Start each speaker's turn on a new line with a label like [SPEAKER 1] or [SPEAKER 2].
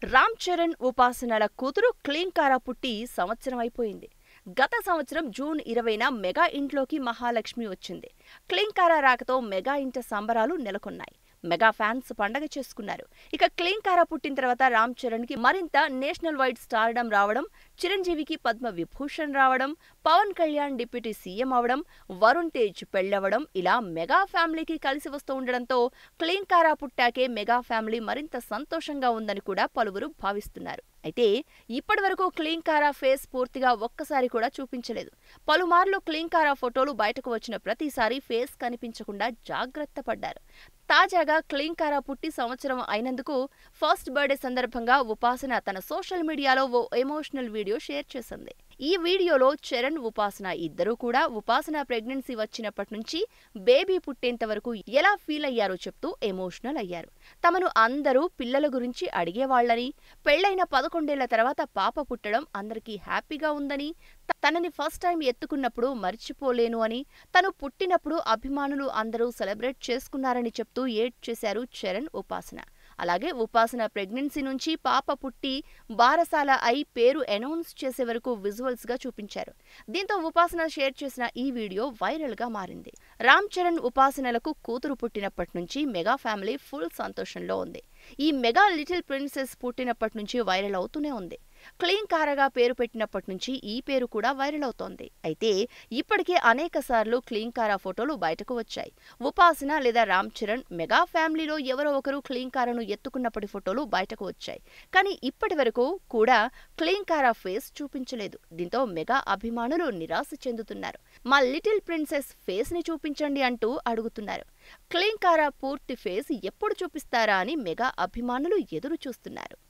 [SPEAKER 1] రామ్ చరణ్ ఉపాసనల కూతురు క్లీంకార పుట్టి సంవత్సరం అయిపోయింది. గత సంవత్సరం జూన్ 20న మెగా ఇంట్లోకి మహాలక్ష్మి వచ్చింది. క్లీంకార రాకతో మెగా ఇంట సంబరాలు నెలకొన్నాయి. మెగా ఫ్యాన్స్ పండగ చేసుకున్నారు. ఇక క్లీంకార పుట్టిన తర్వాత రామ్ చరణ్ కి మరింత నేషనల్ వైడ్ స్టార్డమ్ రావడం, చిరంజీవికి పద్మ విభూషణ్ రావడం, పవన్ కళ్యాణ్ డిప్యూటీ సీఎం అవడం, వరుణ్ తేజ్ పెళ్లవడం ఇలా మెగా ఫ్యామిలీకి కలిసి వస్తూ ఉండడంతో క్లీంకార పుట్టాకే మెగా ఫ్యామిలీ మరింత సంతోషంగా ఉందని కూడా పలువురు భావిస్తున్నారు. అయితే ఇప్పటివరకు క్లీంకార ఫేస్ పూర్తిగా ఒక్కసారి కూడా చూపించలేదు. పలుమార్లు క్లీంకార ఫోటోలు బయటకు వచ్చిన ప్రతిసారి ఫేస్ కనిపించకుండా జాగ్రత్త పడ్డారు. తాజాగా క్లీంకార పుట్టి సంవత్సరం అయినందుకు ఫస్ట్ బర్త్డే సందర్భంగా ఉపాసన తన సోషల్ మీడియాలో ఓ ఎమోషనల్ వీడియో షేర్ చేసింది. ఈ వీడియోలో చరణ్, ఉపాసన ఇద్దరూ కూడా ఉపాసన ప్రెగ్నెన్సీ వచ్చినప్పటి నుంచి బేబీ పుట్టేంత వరకు ఎలా ఫీల్ అయ్యారో చెప్తూ ఎమోషనల్ అయ్యారు. తమను అందరూ పిల్లల గురించి అడిగేవాళ్లని, పెళ్లైన 11 ఏళ్ల తర్వాత పాప పుట్టడం అందరికీ హ్యాపీగా ఉందని, తనని ఫస్ట్ టైం ఎత్తుకున్నప్పుడు మర్చిపోలేను అని, తను పుట్టినప్పుడు అభిమానులు అందరూ సెలబ్రేట్ చేసుకున్నారని చెప్తూ ఏడ్చేశారు చరణ్, ఉపాసన. అలాగే ఉపాసన ప్రెగ్నెన్సీ నుంచి పాప పుట్టి బారసాల అయి పేరు అనౌన్స్ చేసే వరకు విజువల్స్ గా చూపించారు. దీంతో ఉపాసన షేర్ చేసిన ఈ వీడియో వైరల్ గా మారింది. రామ్ చరణ్, ఉపాసనలకు కూతురు పుట్టినప్పటి నుంచి మెగా ఫ్యామిలీ ఫుల్ సంతోషంలో ఉంది. ఈ మెగా లిటిల్ ప్రిన్సెస్ పుట్టినప్పటి నుంచి వైరల్ అవుతూనే ఉంది. క్లీంకారగా పేరు పెట్టినప్పటి నుంచి ఈ పేరు కూడా వైరల్ అవుతోంది. అయితే ఇప్పటికే అనేక సార్లు క్లీంకార ఫోటోలు బయటకు వచ్చాయి. ఉపాసన లేదా రామ్ చరణ్ మెగా ఫ్యామిలీలో ఎవరో ఒకరు క్లీంకారను ఎత్తుకున్నప్పటి ఫోటోలు బయటకు వచ్చాయి. కానీ ఇప్పటి వరకు కూడా క్లీంకార ఫేస్ చూపించలేదు. దీంతో మెగా అభిమానులు నిరాశ చెందుతున్నారు. మా లిటిల్ ప్రిన్సెస్ ఫేస్ ని చూపించండి అంటూ అడుగుతున్నారు. క్లీంకార పూర్తి ఫేస్ ఎప్పుడు చూపిస్తారా అని మెగా అభిమానులు ఎదురు చూస్తున్నారు.